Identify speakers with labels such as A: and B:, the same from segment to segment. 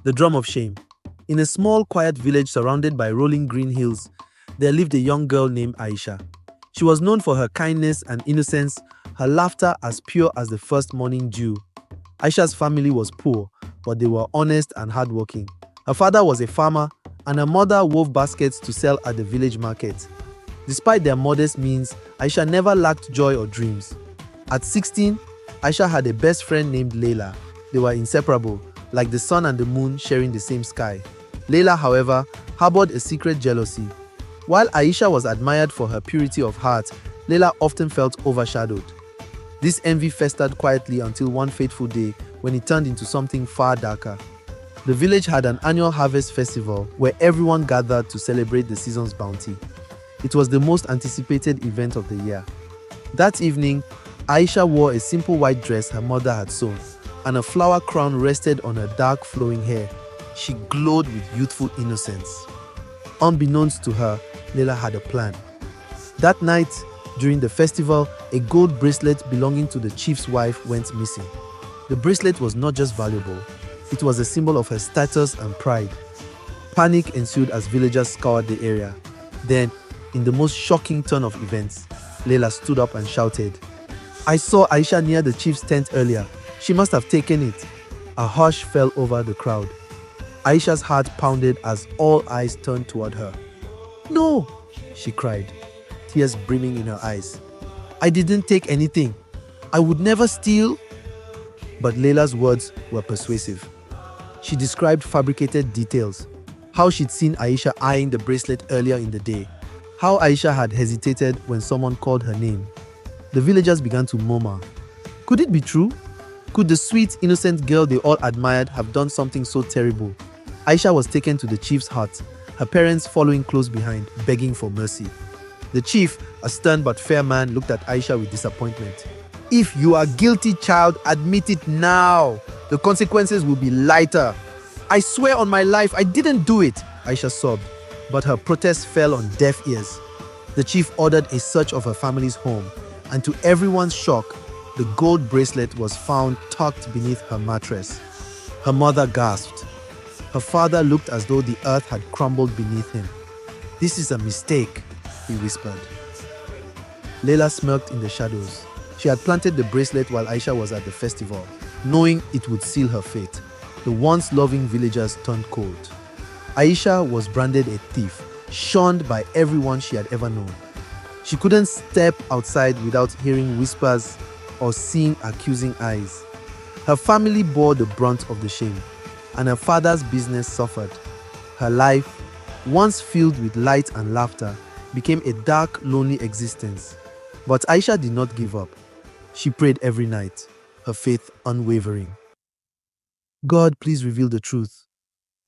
A: The Drum of Shame. In a small, quiet village surrounded by rolling green hills, there lived a young girl named Aisha. She was known for her kindness and innocence, her laughter as pure as the first morning dew. Aisha's family was poor, but they were honest and hardworking. Her father was a farmer, and her mother wove baskets to sell at the village market. Despite their modest means, Aisha never lacked joy or dreams. At 16, Aisha had a best friend named Layla. They were inseparable, like the sun and the moon sharing the same sky. Layla, however, harbored a secret jealousy. While Aisha was admired for her purity of heart, Layla often felt overshadowed. This envy festered quietly until one fateful day when it turned into something far darker. The village had an annual harvest festival where everyone gathered to celebrate the season's bounty. It was the most anticipated event of the year. That evening, Aisha wore a simple white dress her mother had sewn, and a flower crown rested on her dark flowing hair. She glowed with youthful innocence. Unbeknownst to her, Layla had a plan. That night, during the festival, a gold bracelet belonging to the chief's wife went missing. The bracelet was not just valuable, it was a symbol of her status and pride. Panic ensued as villagers scoured the area. Then, in the most shocking turn of events, Layla stood up and shouted, "I saw Aisha near the chief's tent earlier. She must have taken it." A hush fell over the crowd. Aisha's heart pounded as all eyes turned toward her. "No!" she cried, tears brimming in her eyes. "I didn't take anything. I would never steal." But Layla's words were persuasive. She described fabricated details, how she'd seen Aisha eyeing the bracelet earlier in the day, how Aisha had hesitated when someone called her name. The villagers began to murmur. Could it be true? Could the sweet, innocent girl they all admired have done something so terrible? Aisha was taken to the chief's hut, her parents following close behind, begging for mercy. The chief, a stern but fair man, looked at Aisha with disappointment. "If you are guilty, child, admit it now. The consequences will be lighter." "I swear on my life, I didn't do it," Aisha sobbed, but her protest fell on deaf ears. The chief ordered a search of her family's home, and to everyone's shock, the gold bracelet was found tucked beneath her mattress. Her mother gasped. Her father looked as though the earth had crumbled beneath him. "This is a mistake," he whispered. Layla smirked in the shadows. She had planted the bracelet while Aisha was at the festival, knowing it would seal her fate. The once loving villagers turned cold. Aisha was branded a thief, shunned by everyone she had ever known. She couldn't step outside without hearing whispers or seeing accusing eyes. Her family bore the brunt of the shame, and her father's business suffered. Her life, once filled with light and laughter, became a dark, lonely existence. But Aisha did not give up. She prayed every night, her faith unwavering. "God, please reveal the truth.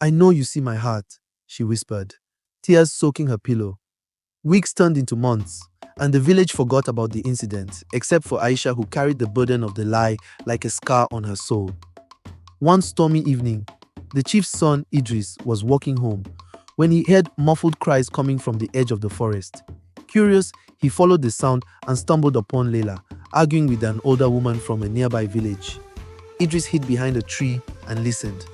A: I know you see my heart," she whispered, tears soaking her pillow. Weeks turned into months, and the village forgot about the incident, except for Aisha, who carried the burden of the lie like a scar on her soul. One stormy evening, the chief's son, Idris, was walking home when he heard muffled cries coming from the edge of the forest. Curious, he followed the sound and stumbled upon Layla, arguing with an older woman from a nearby village. Idris hid behind a tree and listened.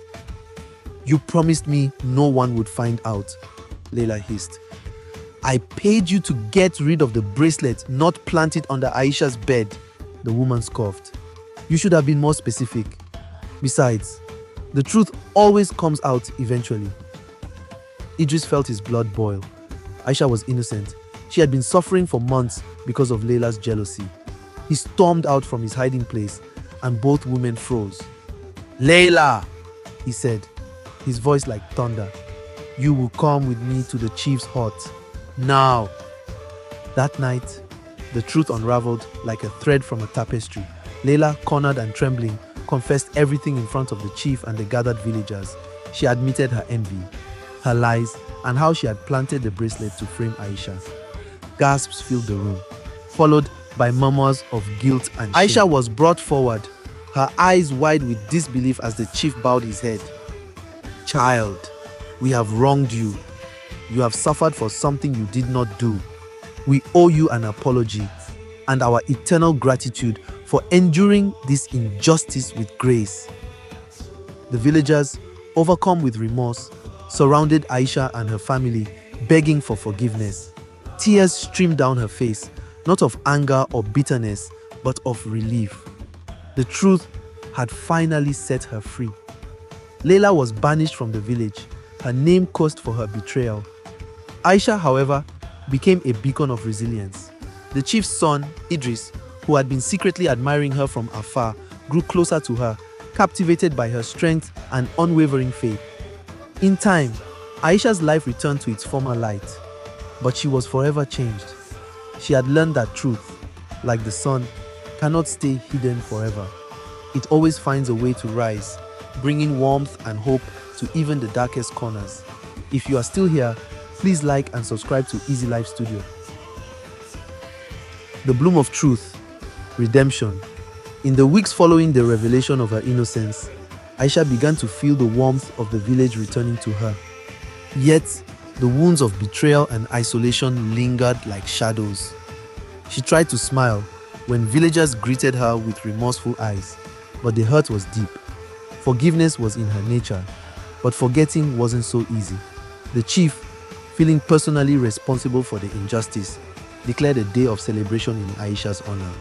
A: "You promised me no one would find out," Layla hissed. "I paid you to get rid of the bracelet, not plant it under Aisha's bed," the woman scoffed. "You should have been more specific. Besides, the truth always comes out eventually." Idris felt his blood boil. Aisha was innocent. She had been suffering for months because of Layla's jealousy. He stormed out from his hiding place, and both women froze. "Layla," he said, his voice like thunder, "you will come with me to the chief's hut. Now." That night, the truth unraveled like a thread from a tapestry. Layla, cornered and trembling, confessed everything in front of the chief and the gathered villagers. She admitted her envy, her lies, and how she had planted the bracelet to frame Aisha. Gasps filled the room, followed by murmurs of guilt and shame. Aisha was brought forward, her eyes wide with disbelief as the chief bowed his head. "Child, we have wronged you. You have suffered for something you did not do. We owe you an apology and our eternal gratitude for enduring this injustice with grace." The villagers, overcome with remorse, surrounded Aisha and her family, begging for forgiveness. Tears streamed down her face, not of anger or bitterness, but of relief. The truth had finally set her free. Layla was banished from the village, her name cursed for her betrayal. Aisha, however, became a beacon of resilience. The chief's son, Idris, who had been secretly admiring her from afar, grew closer to her, captivated by her strength and unwavering faith. In time, Aisha's life returned to its former light, but she was forever changed. She had learned that truth, like the sun, cannot stay hidden forever. It always finds a way to rise, bringing warmth and hope to even the darkest corners. If you are still here, please like and subscribe to Easy Life Studio. The bloom of truth, redemption. In the weeks following the revelation of her innocence, Aisha began to feel the warmth of the village returning to her. Yet, the wounds of betrayal and isolation lingered like shadows. She tried to smile when villagers greeted her with remorseful eyes, but the hurt was deep. Forgiveness was in her nature, but forgetting wasn't so easy. The chief, feeling personally responsible for the injustice, declared a day of celebration in Aisha's honor.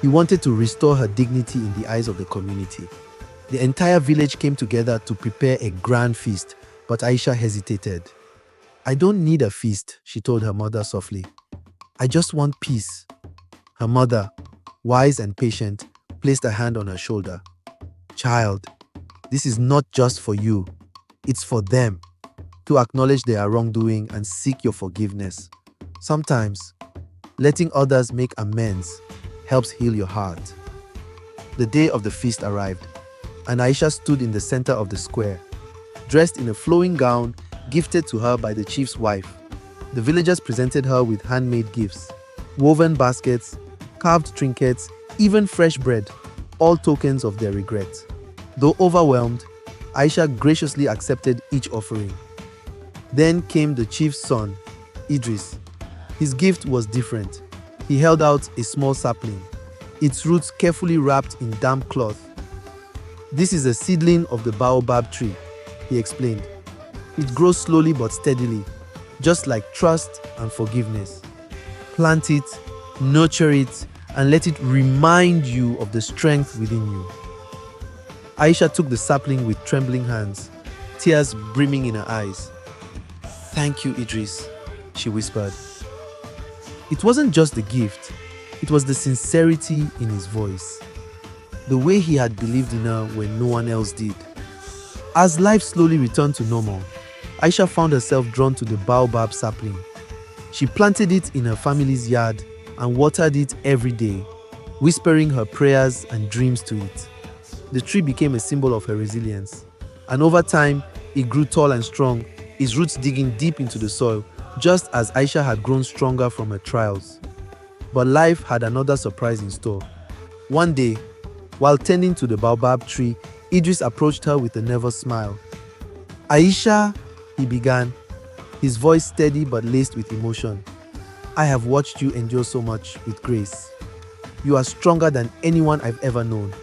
A: He wanted to restore her dignity in the eyes of the community. The entire village came together to prepare a grand feast, but Aisha hesitated. "I don't need a feast," she told her mother softly. "I just want peace." Her mother, wise and patient, placed a hand on her shoulder. "Child, this is not just for you. It's for them. To acknowledge their wrongdoing and seek your forgiveness. Sometimes, letting others make amends helps heal your heart." The day of the feast arrived, and Aisha stood in the center of the square, dressed in a flowing gown gifted to her by the chief's wife. The villagers presented her with handmade gifts, woven baskets, carved trinkets, even fresh bread, all tokens of their regret. Though overwhelmed, Aisha graciously accepted each offering. Then came the chief's son, Idris. His gift was different. He held out a small sapling, its roots carefully wrapped in damp cloth. "This is a seedling of the baobab tree," he explained. "It grows slowly but steadily, just like trust and forgiveness. Plant it, nurture it, and let it remind you of the strength within you." Aisha took the sapling with trembling hands, tears brimming in her eyes. "Thank you, Idris," she whispered. It wasn't just the gift, it was the sincerity in his voice, the way he had believed in her when no one else did. As life slowly returned to normal, Aisha found herself drawn to the baobab sapling. She planted it in her family's yard and watered it every day, whispering her prayers and dreams to it. The tree became a symbol of her resilience, and over time, it grew tall and strong, its roots digging deep into the soil, just as Aisha had grown stronger from her trials. But life had another surprise in store. One day, while tending to the baobab tree, Idris approached her with a nervous smile. "Aisha," he began, his voice steady but laced with emotion. "I have watched you endure so much with grace. You are stronger than anyone I've ever known.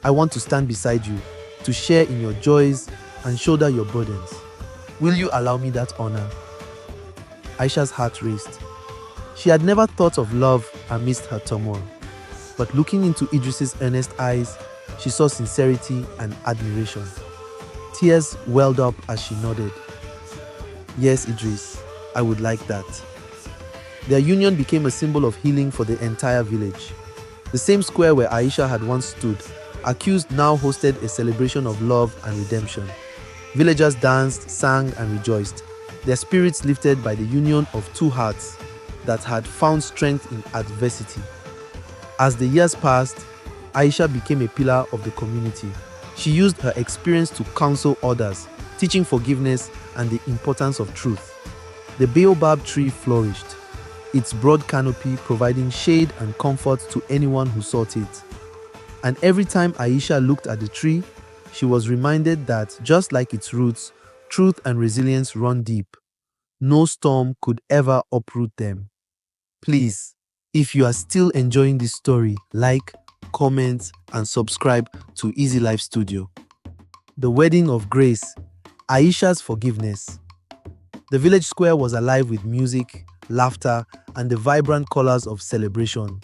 A: I want to stand beside you, to share in your joys and shoulder your burdens. Will you allow me that honor?" Aisha's heart raced. She had never thought of love amidst her turmoil, but looking into Idris's earnest eyes, she saw sincerity and admiration. Tears welled up as she nodded. "Yes, Idris, I would like that." Their union became a symbol of healing for the entire village. The same square where Aisha had once stood, accused now hosted a celebration of love and redemption. Villagers danced, sang, and rejoiced, their spirits lifted by the union of two hearts that had found strength in adversity. As the years passed, Aisha became a pillar of the community. She used her experience to counsel others, teaching forgiveness and the importance of truth. The baobab tree flourished, its broad canopy providing shade and comfort to anyone who sought it. And every time Aisha looked at the tree, she was reminded that, just like its roots, truth and resilience run deep. No storm could ever uproot them. Please, if you are still enjoying this story, like, comment, and subscribe to Easy Life Studio. The wedding of grace, Aisha's forgiveness. The village square was alive with music, laughter, and the vibrant colors of celebration.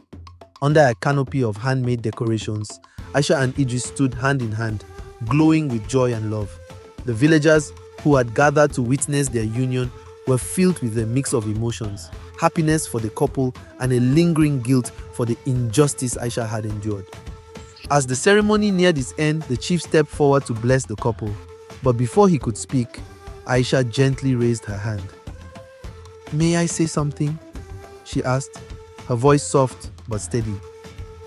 A: Under a canopy of handmade decorations, Aisha and Idris stood hand in hand, glowing with joy and love. The villagers who had gathered to witness their union were filled with a mix of emotions: happiness for the couple and a lingering guilt for the injustice Aisha had endured. As the ceremony neared its end, the chief stepped forward to bless the couple. But before he could speak, Aisha gently raised her hand. "May I say something?" she asked, her voice soft but steady.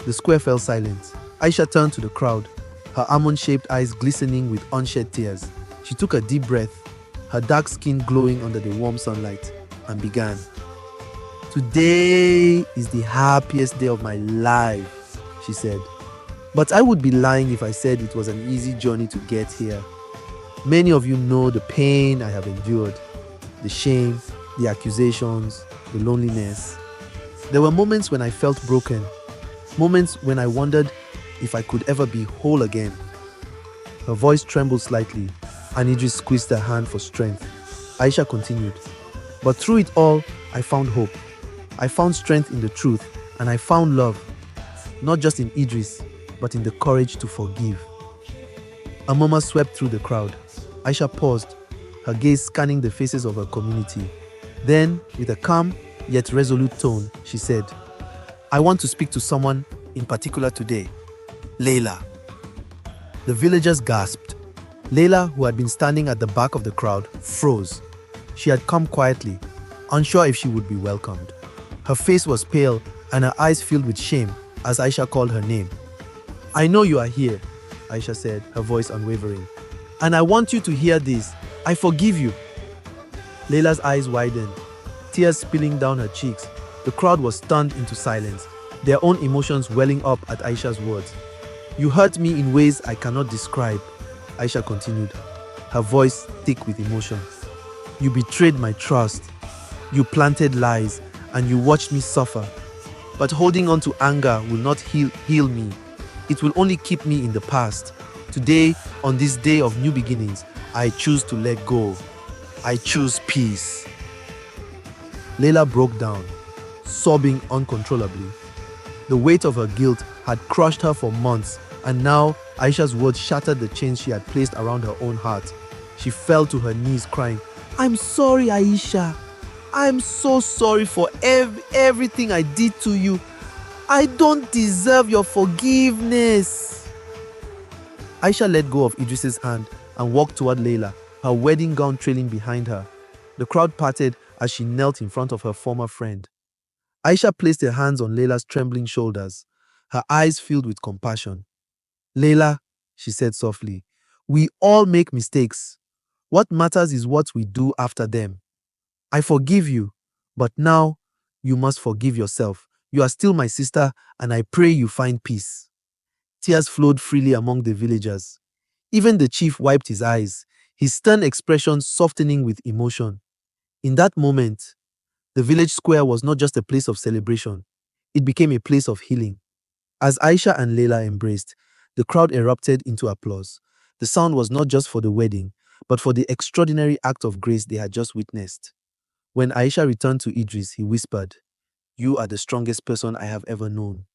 A: The square fell silent. Aisha turned to the crowd, her almond-shaped eyes glistening with unshed tears. She took a deep breath, her dark skin glowing under the warm sunlight, and began. "Today is the happiest day of my life," she said. "But I would be lying if I said it was an easy journey to get here. Many of you know the pain I have endured, the shame, the accusations, the loneliness. There were moments when I felt broken, moments when I wondered if I could ever be whole again." Her voice trembled slightly, and Idris squeezed her hand for strength. Aisha continued, "But through it all, I found hope. I found strength in the truth, and I found love, not just in Idris, but in the courage to forgive." A murmur swept through the crowd. Aisha paused, her gaze scanning the faces of her community. Then, with a calm yet resolute tone, she said, "I want to speak to someone in particular today. Layla." The villagers gasped. Layla, who had been standing at the back of the crowd, froze. She had come quietly, unsure if she would be welcomed. Her face was pale and her eyes filled with shame as Aisha called her name. "I know you are here," Aisha said, her voice unwavering. "And I want you to hear this. I forgive you." Layla's eyes widened, tears spilling down her cheeks. The crowd was stunned into silence, their own emotions welling up at Aisha's words. "You hurt me in ways I cannot describe," Aisha continued, her voice thick with emotion. "You betrayed my trust. You planted lies, and you watched me suffer. But holding on to anger will not heal me. It will only keep me in the past. Today, on this day of new beginnings, I choose to let go. I choose peace." Layla broke down, sobbing uncontrollably. The weight of her guilt had crushed her for months, and now Aisha's words shattered the chains she had placed around her own heart. She fell to her knees crying, "I'm sorry, Aisha. I'm so sorry for everything I did to you. I don't deserve your forgiveness." Aisha let go of Idris's hand and walked toward Layla, her wedding gown trailing behind her. The crowd parted as she knelt in front of her former friend. Aisha placed her hands on Layla's trembling shoulders, her eyes filled with compassion. "Layla," she said softly, "we all make mistakes. What matters is what we do after them. I forgive you, but now you must forgive yourself. You are still my sister, and I pray you find peace." Tears flowed freely among the villagers. Even the chief wiped his eyes, his stern expression softening with emotion. In that moment, the village square was not just a place of celebration, it became a place of healing. As Aisha and Layla embraced, the crowd erupted into applause. The sound was not just for the wedding, but for the extraordinary act of grace they had just witnessed. When Aisha returned to Idris, he whispered, "You are the strongest person I have ever known."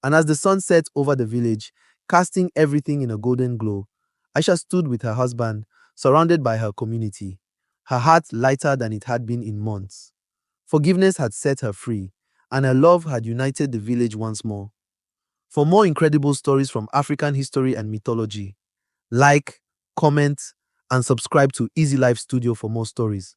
A: And as the sun set over the village, casting everything in a golden glow, Aisha stood with her husband, surrounded by her community, her heart lighter than it had been in months. Forgiveness had set her free, and her love had united the village once more. For more incredible stories from African history and mythology, like, comment, and subscribe to Easy Life Studio for more stories.